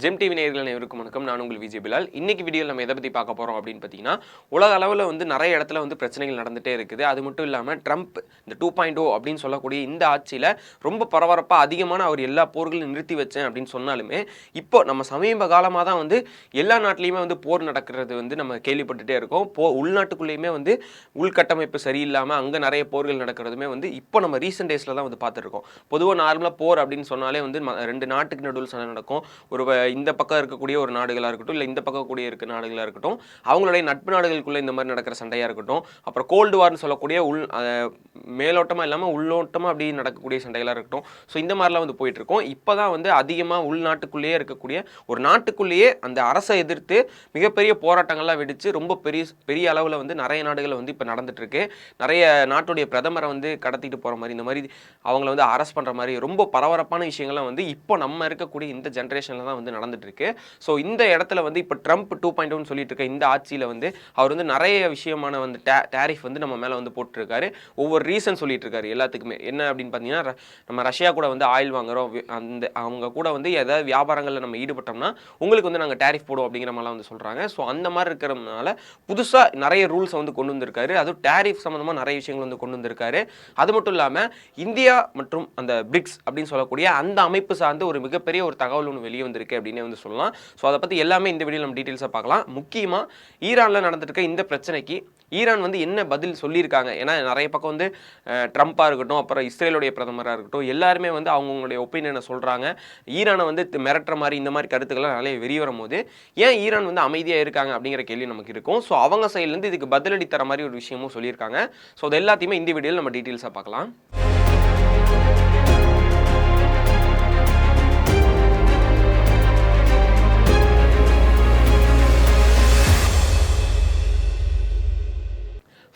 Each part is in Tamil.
ஜெம் டிவி நேயர்கள் அனைவருக்கும் வணக்கம். நான் உங்கள் விஜய் பிலால். இன்னைக்கு வீடியோவில் நம்ம எதை பற்றி பார்க்க போகிறோம் அப்படின்னு பார்த்தீங்கன்னா, உலக அளவில் வந்து நிறைய இடத்துல வந்து பிரச்சனைகள் நடந்துகிட்டே இருக்குது. அது மட்டும் இல்லாமல் ட்ரம்ப் இந்த 2.0 அப்படின்னு சொல்லக்கூடிய இந்த ஆட்சியில் ரொம்ப பரபரப்பாக அதிகமான அவர் எல்லா போர்களையும் நிறுத்தி வச்சேன் அப்படின்னு சொன்னாலுமே, இப்போ நம்ம சமீப காலமாக தான் வந்து எல்லா நாட்டிலையுமே வந்து போர் நடக்கிறது வந்து நம்ம கேள்விப்பட்டுகிட்டே இருக்கோம். உள்நாட்டுக்குள்ளேயுமே வந்து உள்கட்டமைப்பு சரியில்லாமல் அங்கே நிறைய போர்கள் நடக்கிறதுமே வந்து இப்போ நம்ம ரீசெண்ட் டேஸில் தான் வந்து பார்த்துருக்கோம். பொதுவாக நார்மலாக போர் அப்படின்னு சொன்னாலே வந்து ரெண்டு நாட்டுக்கு நடுவில் சண்டை நடக்கும். இந்த பக்கம் இருக்கக்கூடிய ஒரு நாடுகளாக இருக்கட்டும், இல்லை இந்த பக்கம் கூடிய இருக்க நாடுகளாக இருக்கட்டும், அவங்களுடைய நட்பு நாடுகளுக்குள்ளே இந்த மாதிரி நடக்கிற சண்டையாக இருக்கட்டும், அப்புறம் கோல்டு வார்னு சொல்லக்கூடிய மேலோட்டமாக இல்லாமல் உள்ளோட்டமாக அப்படி நடக்கக்கூடிய சண்டைகளாக இருக்கட்டும். ஸோ இந்த மாதிரிலாம் வந்து போயிட்டுருக்கோம். இப்போ தான் வந்து அதிகமாக உள்நாட்டுக்குள்ளேயே இருக்கக்கூடிய ஒரு நாட்டுக்குள்ளேயே அந்த அரசை எதிர்த்து மிகப்பெரிய போராட்டங்கள்லாம் வெடித்து ரொம்ப பெரிய அளவில் வந்து நிறைய நாடுகள் வந்து இப்போ நடந்துட்டுருக்கு. நிறைய நாட்டுடைய பிரதமரை வந்து கடத்திட்டு போகிற மாதிரி, இந்த மாதிரி அவங்கள வந்து அரெஸ்ட் பண்ணுற மாதிரி ரொம்ப பரபரப்பான விஷயங்கள்லாம் வந்து இப்போ நம்ம இருக்கக்கூடிய இந்த ஜென்ரேஷனில் தான் வந்து நடந்துட்டு இருக்கு. ஸோ இந்த இடத்துல வந்து இப்போ ட்ரம்ப் 2.0 சொல்லிட்டு இருக்க இந்த ஆட்சியில் வந்து அவர் வந்து நிறைய விஷயமான வந்து டேரிஃப் வந்து நம்ம மேலே வந்து போட்டுருக்காரு. ஒவ்வொரு ரீசன் சொல்லிட்டு இருக்காரு எல்லாத்துக்குமே. என்ன அப்படின்னு பார்த்தீங்கன்னா, நம்ம ரஷ்யா கூட வந்து ஆயில் வாங்குறோம், அந்த அவங்க கூட வந்து ஏதாவது வியாபாரங்களில் நம்ம ஈடுபட்டோம்னா உங்களுக்கு வந்து நாங்கள் டேரிஃப் போடுவோம் அப்படிங்கிற மாதிரிலாம் வந்து சொல்கிறாங்க. ஸோ அந்த மாதிரி இருக்கிறதுனால புதுசாக நிறைய ரூல்ஸை வந்து கொண்டு வந்திருக்காரு. அதுவும் டேரிஃப் சம்மந்தமாக நிறைய விஷயங்கள் வந்து கொண்டு வந்திருக்காரு. அது மட்டும் இல்லாமல் இந்தியா மற்றும் அந்த பிரிக்ஸ் அப்படின்னு சொல்லக்கூடிய அந்த அமைப்பு சார்ந்து ஒரு மிகப்பெரிய ஒரு தகவல் ஒன்று வெளியே வந்திருக்கு அப்படின்னே வந்து சொல்லலாம். ஸோ அதை பற்றி எல்லாமே இந்த வீடியோ நம்ம டீட்டெயில்ஸாக பார்க்கலாம். முக்கியமாக ஈரானில் நடந்துருக்க இந்த பிரச்சனைக்கு ஈரான் வந்து என்ன பதில் சொல்லியிருக்காங்க. ஏன்னா நிறைய பக்கம் வந்து ட்ரம்ப்பாக இருக்கட்டும், அப்புறம் இஸ்ரேலுடைய பிரதமராக இருக்கட்டும், எல்லாருமே வந்து அவங்களுடைய ஒப்பீனியனை சொல்கிறாங்க. ஈரானை வந்து மிரட்டுற மாதிரி இந்த மாதிரி கருத்துக்கள்லாம் நிறைய வெளியே வரும்போது ஏன் ஈரான் வந்து அமைதியாக இருக்காங்க அப்படிங்கிற கேள்வி நமக்கு இருக்கும். ஸோ அவங்க சைட்லேருந்து இதுக்கு பதிலடி தர மாதிரி ஒரு விஷயமும் சொல்லியிருக்காங்க. ஸோ அது எல்லாத்தையுமே இந்த வீடியோவில் நம்ம டீட்டெயில்ஸாக பார்க்கலாம்.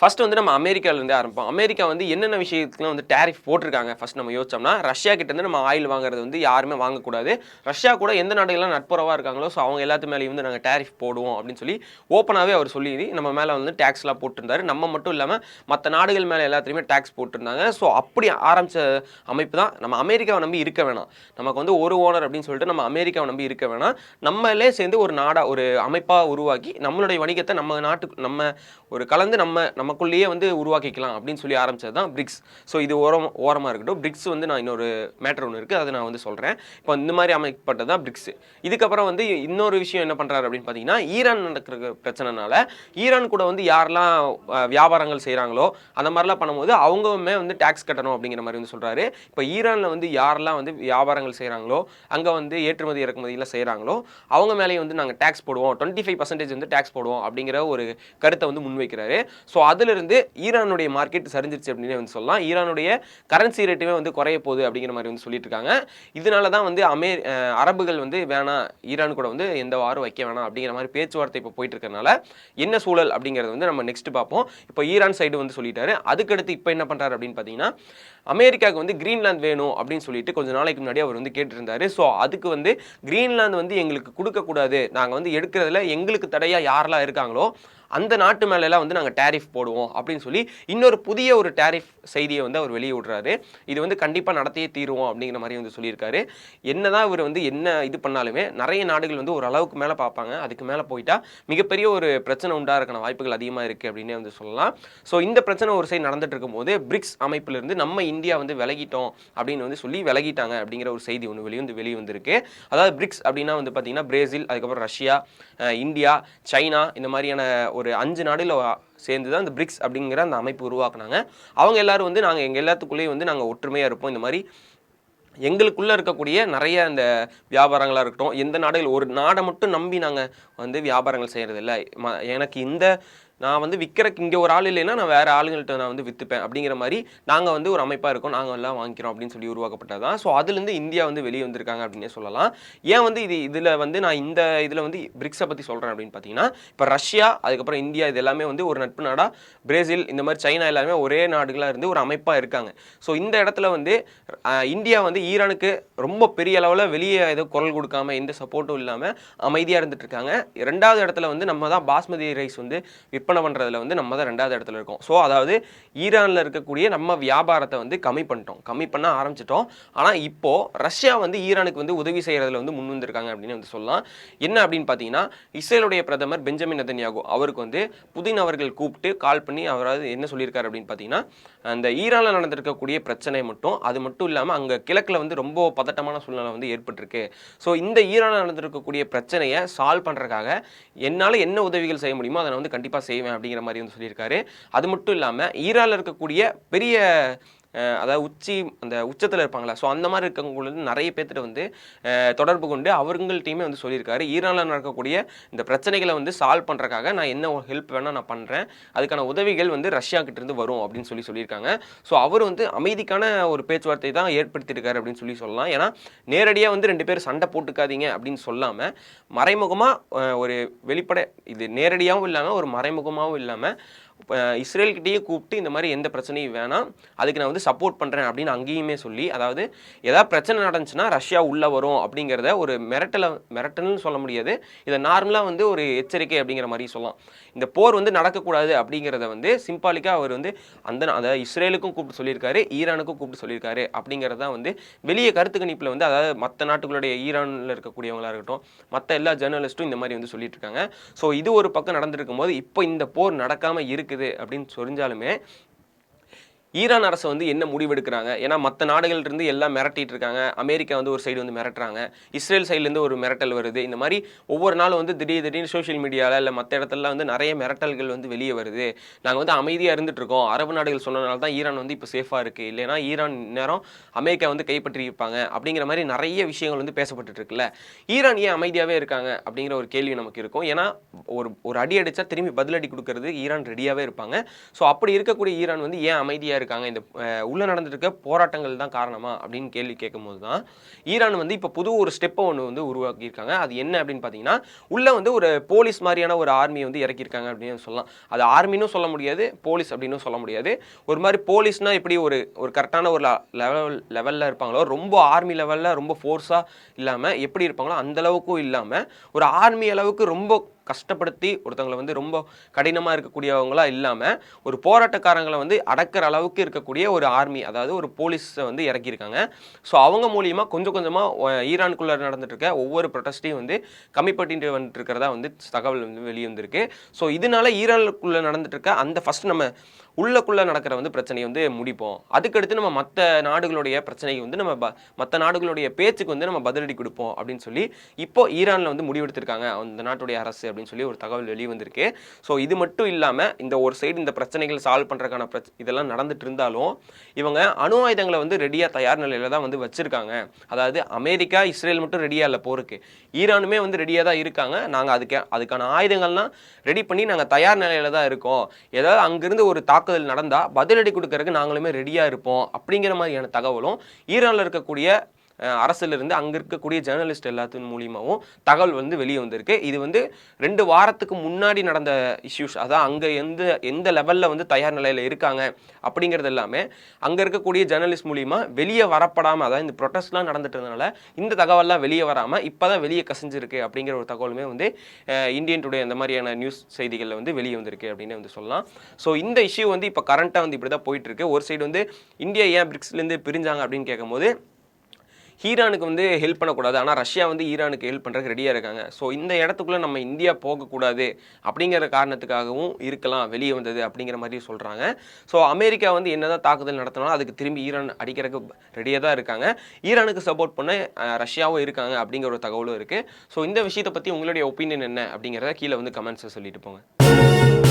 ஃபர்ஸ்ட் வந்து நம்ம அமெரிக்காவிலேருந்து ஆரம்பிப்போம். அமெரிக்கா வந்து என்னென்ன விஷயத்துக்குலாம் வந்து டேரிஃப் போட்டிருக்காங்க ஃபர்ஸ்ட் நம்ம யோசிச்சோம்னா, ரஷ்யா கிட்டேருந்து நம்ம ஆயில் வாங்குறது வந்து யாருமே வாங்கக்கூடாது. ரஷ்யா கூட எந்த நாடுகள்லாம் நட்புறவாக இருக்காங்களோ ஸோ அவங்க எல்லாத்து மேலேயும் வந்து நாங்கள் டேரிஃப் போடுவோம் அப்படின்னு சொல்லி ஓப்பனாகவே அவர் சொல்லி நம்ம மேலே வந்து டேக்ஸ்லாம் போட்டிருந்தாரு. நம்ம மட்டும் இல்லாமல் மற்ற நாடுகள் மேலே எல்லாத்துலேயுமே டேக்ஸ் போட்டிருந்தாங்க. ஸோ அப்படி ஆரம்பித்த அமைப்பு தான். நம்ம அமெரிக்காவை நம்பி இருக்க வேணாம், நமக்கு வந்து ஒரு ஓனர் அப்படின்னு சொல்லிட்டு நம்ம அமெரிக்காவை நம்பி இருக்க வேணாம், நம்மளே சேர்ந்து ஒரு ஒரு அமைப்பாக உருவாக்கி நம்மளுடைய வணிகத்தை நம்ம நாட்டுக்கு நம்ம ஒரு கலந்து நமக்குள்ளேயே வந்து உருவாக்கிக்கலாம் அப்படின்னு சொல்லி ஆரம்பிச்சது தான் பிரிக்ஸ். ஸோ இது ஓரமாக இருக்கட்டும். பிரிக்ஸ் வந்து நான் இன்னொரு மேட்டர் ஒன்று இருக்குது, அதை நான் வந்து சொல்கிறேன். இப்போ இந்த மாதிரி அமைக்கப்பட்டது தான் பிரிக்ஸ். இதுக்கப்புறம் வந்து இன்னொரு விஷயம் என்ன பண்ணுறாரு அப்படின்னு பார்த்தீங்கன்னா, ஈரான் நடக்கிற பிரச்சனைனால ஈரான் கூட வந்து யாரெல்லாம் வியாபாரங்கள் செய்கிறாங்களோ அந்த மாதிரிலாம் பண்ணும்போது அவங்களுமே வந்து டேக்ஸ் கட்டணும் அப்படிங்கிற மாதிரி வந்து சொல்கிறாரு. இப்போ ஈரானில் வந்து யாரெல்லாம் வந்து வியாபாரங்கள் செய்கிறாங்களோ, அங்கே வந்து ஏற்றுமதி இறக்குமதியெல்லாம் செய்கிறாங்களோ அவங்க மேலேயே வந்து நாங்கள் டேக்ஸ் போடுவோம், 25% வந்து டேக்ஸ் போடுவோம் அப்படிங்கிற ஒரு கருத்தை வந்து முன்வைக்கிறாரு. ஸோ அதிலிருந்து ஈரானுடைய மார்க்கெட் சரிஞ்சிருச்சு அப்படின்னு வந்து சொல்லலாம். ஈரானுடைய கரன்சி ரேட்டுமே வந்து குறைய போகுது அப்படிங்கிற மாதிரி வந்து சொல்லிட்டு இருக்காங்க. இதனால தான் வந்து அரபுகள் வந்து வேணாம், ஈரான் கூட வந்து எந்த வாரும் வைக்க வேணாம் அப்படிங்கிற மாதிரி பேச்சுவார்த்தை இப்போ போயிட்டு இருக்கறனால என்ன சூழல் அப்படிங்கிறது வந்து நம்ம நெக்ஸ்ட் பார்ப்போம். இப்போ ஈரான் சைடு வந்து சொல்லிட்டாரு. அதுக்கடுத்து இப்போ என்ன பண்ணுறாரு அப்படின்னு பார்த்தீங்கன்னா, அமெரிக்காவுக்கு வந்து கிரீன்லாந்து வேணும் அப்படின்னு சொல்லிட்டு கொஞ்சம் நாளைக்கு முன்னாடி அவர் வந்து கேட்டிருந்தாரு. ஸோ அதுக்கு வந்து கிரீன்லாந்து வந்து எங்களுக்கு கொடுக்கக்கூடாது, நாங்கள் வந்து எடுக்கிறதுல எங்களுக்கு தடையாக யாரெல்லாம் இருக்காங்களோ அந்த நாட்டு மேலெல்லாம் வந்து நாங்கள் டேரிஃப் போடுவோம் அப்படின்னு சொல்லி இன்னொரு புதிய ஒரு டேரிஃப் செய்தியை வந்து அவர் வெளியே விடுறாரு. இது வந்து கண்டிப்பாக நடத்தியே தீருவோம் அப்படிங்கிற மாதிரி வந்து சொல்லியிருக்காரு. என்னதான் இவர் வந்து என்ன இது பண்ணாலுமே நிறைய நாடுகள் வந்து ஒரு அளவுக்கு மேலே பார்ப்பாங்க. அதுக்கு மேலே போயிட்டா மிகப்பெரிய ஒரு பிரச்சனை உண்டாகிறக்கான வாய்ப்புகள் அதிகமாக இருக்குது அப்படின்னே வந்து சொல்லலாம். ஸோ இந்த பிரச்சனை ஒரு சைடு நடந்துட்டு இருக்கும்போது பிரிக்ஸ் அமைப்பிலிருந்து நம்ம இந்தியா வந்து விலகிட்டோம் அப்படின்னு வந்து சொல்லி விலகிட்டாங்க அப்படிங்கிற ஒரு செய்தி ஒன்று வெளியே வந்திருக்கு. அதாவது பிரிக்ஸ் அப்படின்னா வந்து பார்த்தீங்கன்னா பிரேசில், அதுக்கப்புறம் ரஷ்யா, இந்தியா, சைனா, இந்த மாதிரியான ஒரு 5 நாடுல சேர்ந்து தான் இந்த பிரிக்ஸ் அப்படிங்கிற அந்த அமைப்பு உருவாக்குனாங்க. அவங்க எல்லாரும் வந்து நாங்கள் எங்கள் எல்லாத்துக்குள்ளேயும் வந்து நாங்கள் ஒற்றுமையாக இருப்போம், இந்த மாதிரி எங்களுக்குள்ளே இருக்கக்கூடிய நிறைய இந்த வியாபாரங்களாக இருக்கட்டும், எந்த நாடுகள் ஒரு நாடை மட்டும் நம்பி நாங்கள் வந்து வியாபாரங்கள் செய்கிறதில்ல, எனக்கு இந்த நான் வந்து விற்கிறக்கு இங்கே ஒரு ஆள் இல்லைன்னா நான் வேறு ஆளுங்கள்ட்ட நான் வந்து விற்றுப்பேன் அப்படிங்கிற மாதிரி நாங்கள் வந்து ஒரு அமைப்பாக இருக்கோம், நாங்கள் எல்லாம் வாங்கிக்கிறோம் அப்படின்னு சொல்லி உருவாக்கப்பட்டது தான். ஸோ அதுலேருந்து இந்தியா வந்து வெளியே வந்திருக்காங்க அப்படின்னே சொல்லலாம். ஏன் வந்து இதில் வந்து நான் இந்த இதில் வந்து பிரிக்ஸை பற்றி சொல்கிறேன் அப்படின்னு பார்த்தீங்கன்னா, இப்போ ரஷ்யா, அதுக்கப்புறம் இந்தியா, இது எல்லாமே வந்து ஒரு நட்பு நாடாக, பிரேசில், இந்த மாதிரி சைனா எல்லாமே ஒரே நாடுகளாக இருந்து ஒரு அமைப்பாக இருக்காங்க. ஸோ இந்த இடத்துல வந்து இந்தியா வந்து ஈரானுக்கு ரொம்ப பெரிய அளவில் வெளியே ஏதோ குரல் கொடுக்காம எந்த சப்போர்ட்டும் இல்லாமல் அமைதியாக இருந்துட்டு இருக்காங்க. 2வது இடத்துல வந்து நம்ம தான் பாஸ்மதி ரைஸ் வந்து விற்பனை பண்ணுறதுல வந்து நம்ம தான் 2வது இடத்துல இருக்கோம். ஸோ அதாவது ஈரானில் இருக்கக்கூடிய நம்ம வியாபாரத்தை வந்து கம்மி பண்ண ஆரம்பிச்சிட்டோம். ஆனால் இப்போது ரஷ்யா வந்து ஈரானுக்கு வந்து உதவி செய்கிறதுல வந்து முன் வந்திருக்காங்க அப்படின்னு வந்து சொல்லலாம். என்ன அப்படின்னு பார்த்தீங்கன்னா, இஸ்ரேலுடைய பிரதமர் பெஞ்சமின் நெதன்யாகு அவருக்கு வந்து புதின் அவர்கள் கூப்பிட்டு கால் பண்ணி அவராது என்ன சொல்லியிருக்காரு அப்படின்னு பார்த்தீங்கன்னா, அந்த ஈரானில் நடந்திருக்கக்கூடிய பிரச்சனை மட்டும் அது மட்டும் இல்லாமல் அங்கே கிழக்கில் வந்து ரொம்ப பதட்டமான சூழ்நிலை வந்து ஏற்பட்டிருக்கு. ஸோ இந்த ஈரானில் நடந்திருக்கக்கூடிய பிரச்சனையை சால்வ் பண்ணுறதுக்காக என்னால் என்ன உதவிகள் செய்ய முடியுமோ அதை நான் வந்து கண்டிப்பாக செய்வேன் அப்படிங்கிற மாதிரி வந்து சொல்லியிருக்காரு. அது மட்டும் இல்லாமல் ஈரானில் இருக்கக்கூடிய பெரிய அதாவது அந்த உச்சத்தில் இருப்பாங்களா, ஸோ அந்த மாதிரி இருக்கவங்களுக்கு நிறைய பேர்த்திட்ட வந்து தொடர்பு கொண்டு அவங்கள்ட்டையுமே வந்து சொல்லியிருக்காரு, ஈரானில் நடக்கக்கூடிய இந்த பிரச்சனைகளை வந்து சால்வ் பண்ணுறக்காக நான் என்ன ஹெல்ப் வேணால் நான் பண்ணுறேன், அதுக்கான உதவிகள் வந்து ரஷ்யா கிட்டேருந்து வரும் அப்படின்னு சொல்லியிருக்காங்க. ஸோ அவர் வந்து அமைதிக்கான ஒரு பேச்சுவார்த்தை தான் ஏற்படுத்தியிருக்காரு அப்படின்னு சொல்லலாம். ஏன்னா நேரடியாக வந்து 2 பேரும் சண்டை போட்டுக்காதீங்க அப்படின்னு சொல்லாமல் மறைமுகமாக ஒரு வெளிப்படை, இது நேரடியாகவும் இல்லாமல் ஒரு மறைமுகமாகவும் இல்லாமல் இஸ்ரேல்கிட்டயே கூப்பிட்டு இந்த மாதிரி எந்த பிரச்சனையும் வேணாம், அதுக்கு நான் வந்து சப்போர்ட் பண்ணுறேன் அப்படின்னு அங்கேயுமே சொல்லி, அதாவது ஏதாவது பிரச்சனை நடந்துச்சுன்னா ரஷ்யா உள்ளே வரும் அப்படிங்கிறத ஒரு மிரட்டல்னு சொல்ல முடியாது, இதை நார்மலாக வந்து ஒரு எச்சரிக்கை அப்படிங்கிற மாதிரி சொல்லலாம். இந்த போர் வந்து நடக்கக்கூடாது அப்படிங்கிறத வந்து சிம்பாலிக்காக அவர் வந்து அதாவது இஸ்ரேலுக்கும் கூப்பிட்டு சொல்லியிருக்காரு, ஈரானுக்கும் கூப்பிட்டு சொல்லியிருக்காரு அப்படிங்கிறத வந்து வெளியே கருத்து கணிப்பில் வந்து, அதாவது மற்ற நாட்டுகளுடைய ஈரானில் இருக்கக்கூடியவங்களாக இருக்கட்டும், மற்ற எல்லா ஜேர்னலிஸ்ட்டும் இந்த மாதிரி வந்து சொல்லிட்டு இருக்காங்க. ஸோ இது ஒரு பக்கம் நடந்திருக்கும் போது இப்போ இந்த போர் நடக்காமல் இருக்குது அப்படின்னு சொரிஞ்சாலுமே ஈரான் அரசு வந்து என்ன முடிவெடுக்கிறாங்க, ஏன்னா மற்ற நாடுகள்லேருந்து எல்லாம் மிரட்டிட்டு இருக்காங்க, அமெரிக்கா வந்து ஒரு சைடு வந்து மிரட்டுறாங்க, இஸ்ரேல் சைட்லேருந்து ஒரு மிரட்டல் வருது, இந்த மாதிரி ஒவ்வொரு நாளும் வந்து திடீர்னு சோஷியல் மீடியாவில் இல்லை மற்ற இடத்துல வந்து நிறைய மிரட்டல்கள் வந்து வெளியே வருது, நாங்கள் வந்து அமைதியாக இருந்துட்டு இருக்கோம், அரபு நாடுகள் சொன்னதுனால தான் ஈரான் வந்து இப்போ சேஃபாக இருக்குது, இல்லைனா ஈரான் நேரம் அமெரிக்கா வந்து கைப்பற்றியிருப்பாங்க அப்படிங்கிற மாதிரி நிறைய விஷயங்கள் வந்து பேசப்பட்டு இருக்குல்ல, ஈரான் ஏன் அமைதியாகவே இருக்காங்க அப்படிங்கிற ஒரு கேள்வி நமக்கு இருக்கும். ஏன்னா ஒரு அடி அடித்தா திரும்பி பதிலடி கொடுக்கறது ஈரான் ரெடியாகவே இருப்பாங்க. ஸோ அப்படி இருக்கக்கூடிய ஈரான் வந்து ஏன் அமைதியாக இருக்காங்க, இந்த உள்ள நடந்துருக்க போராட்டங்கள் தான் காரணமா அப்படின்னு கேள்வி கேட்கும்போது தான் ஈரான் வந்து இப்போ புது ஒரு ஸ்டெப்பை ஒன்று வந்து உருவாக்கியிருக்காங்க. அது என்ன அப்படின்னு பார்த்தீங்கன்னா, உள்ள வந்து ஒரு போலீஸ் மாதிரியான ஒரு ஆர்மியை வந்து இறக்கியிருக்காங்க அப்படின்னு சொல்லலாம். அது ஆர்மின்னு சொல்ல முடியாது, போலீஸ் அப்படின்னு சொல்ல முடியாது. ஒரு மாதிரி போலீஸ்னா எப்படி ஒரு கரெக்டான ஒரு லெவலில் இருப்பாங்களோ, ரொம்ப ஆர்மி லெவலில் ரொம்ப ஃபோர்ஸாக இல்லாமல் எப்படி இருப்பாங்களோ அந்த அளவுக்கும் இல்லாமல் ஒரு ஆர்மி அளவுக்கு ரொம்ப கஷ்டப்படுத்தி ஒருத்தவங்களை வந்து ரொம்ப கடினமாக இருக்கக்கூடியவங்களா இல்லாமல் ஒரு போராட்டக்காரங்களை வந்து அடக்கிற அளவுக்கு இருக்கக்கூடிய ஒரு ஆர்மி, அதாவது ஒரு போலீஸை வந்து இறக்கியிருக்காங்க. ஸோ அவங்க மூலியமாக கொஞ்சம் கொஞ்சமாக ஈரானுக்குள்ளே நடந்துட்டு இருக்க ஒவ்வொரு ப்ரொட்டஸ்ட்டையும் வந்து கம்மி பண்ணிட்டு வந்துட்டு இருக்கிறதா வந்து தகவல் வந்து வெளியே வந்திருக்கு. ஸோ இதனால ஈரானுக்குள்ளே நடந்துட்டு இருக்க அந்த ஃபர்ஸ்ட் நம்ம உள்ளக்குள்ளே நடக்கிற வந்து பிரச்சனையை வந்து முடிப்போம், அதுக்கடுத்து நம்ம மற்ற நாடுகளுடைய பிரச்சனைக்கு வந்து நம்ம மற்ற நாடுகளுடைய பேச்சுக்கு வந்து நம்ம பதிலடி கொடுப்போம் அப்படின்னு சொல்லி இப்போ ஈரானில் வந்து முடிவெடுத்திருக்காங்க அந்த நாட்டுடைய அரசு அப்படின்னு சொல்லி ஒரு தகவல் வெளியே வந்திருக்கு. ஸோ இது மட்டும் இல்லாமல் இந்த ஒரு சைடு இந்த பிரச்சனைகள் சால்வ் பண்ணுறதுக்கான இதெல்லாம் நடந்துட்டு இருந்தாலும் இவங்க அணு ஆயுதங்களை வந்து ரெடியாக தயார் நிலையில் தான் வந்து வச்சுருக்காங்க. அதாவது அமெரிக்கா இஸ்ரேல் மட்டும் ரெடியாக இல்லை போருக்கு, ஈரானுமே வந்து ரெடியாக தான் இருக்காங்க. நாங்கள் அதுக்கான ஆயுதங்கள்லாம் ரெடி பண்ணி நாங்கள் தயார் நிலையில் தான் இருக்கோம், ஏதாவது அங்கிருந்து ஒரு தாக்குதல் நடந்தால் பதிலடி கொடுக்கறதுக்கு நாங்களுமே ரெடியாக இருப்போம் அப்படிங்கிற மாதிரியான தகவலும் ஈரானில் இருக்கக்கூடிய அரசிலிருந்து அங்கே இருக்கக்கூடிய ஜேர்னலிஸ்ட் எல்லாத்தின் மூலியமாகவும் தகவல் வந்து வெளியே வந்திருக்கு. இது வந்து 2 வாரத்துக்கு முன்னாடி நடந்த இஷ்யூஸ், அதான் அங்கே எந்த லெவலில் வந்து தயார் நிலையில் இருக்காங்க அப்படிங்கிறது எல்லாமே அங்கே இருக்கக்கூடிய ஜேர்னலிஸ்ட் மூலியமாக வெளியே வரப்படாமல், அதாவது இந்த ப்ரொட்டஸ்ட்லாம் நடந்துட்டதுனால இந்த தகவல்லாம் வெளியே வராமல் இப்போ தான் வெளியே கசிஞ்சிருக்கு அப்படிங்கிற ஒரு தகவலுமே வந்து இந்தியன் டுடே அந்த மாதிரியான நியூஸ் செய்திகளில் வந்து வெளியே வந்திருக்கு அப்படின்னு வந்து சொல்லலாம். ஸோ இந்த இஷ்யூ வந்து இப்போ கரண்ட்டாக வந்து இப்படி தான் போயிட்டுருக்கு. ஒரு சைடு வந்து இந்தியா ஏன் பிரிக்ஸ்லேருந்து பிரிஞ்சாங்க அப்படின்னு கேட்கும்போது ஈரானுக்கு வந்து ஹெல்ப் பண்ணக்கூடாது, ஆனால் ரஷ்யா வந்து ஈரானுக்கு ஹெல்ப் பண்ணுறதுக்கு ரெடியாக இருக்காங்க. ஸோ இந்த இடத்துக்குள்ளே நம்ம இந்தியா போகக்கூடாது அப்படிங்கிற காரணத்துக்காகவும் இருக்கலாம் வெளியே வந்தது அப்படிங்கிற மாதிரி சொல்கிறாங்க. ஸோ அமெரிக்கா வந்து என்னதான் தாக்குதல் நடத்தினாலும் அதுக்கு திரும்பி ஈரான் அடிக்கிறதுக்கு ரெடியாக தான் இருக்காங்க. ஈரானுக்கு சப்போர்ட் பண்ண ரஷ்யாவும் இருக்காங்க அப்படிங்கிற ஒரு தகவலும் இருக்குது. ஸோ இந்த விஷயத்தை பற்றி உங்களுடைய ஒப்பீனியன் என்ன அப்படிங்கிறத கீழே வந்து கமெண்ட்ஸை சொல்லிட்டு போங்க.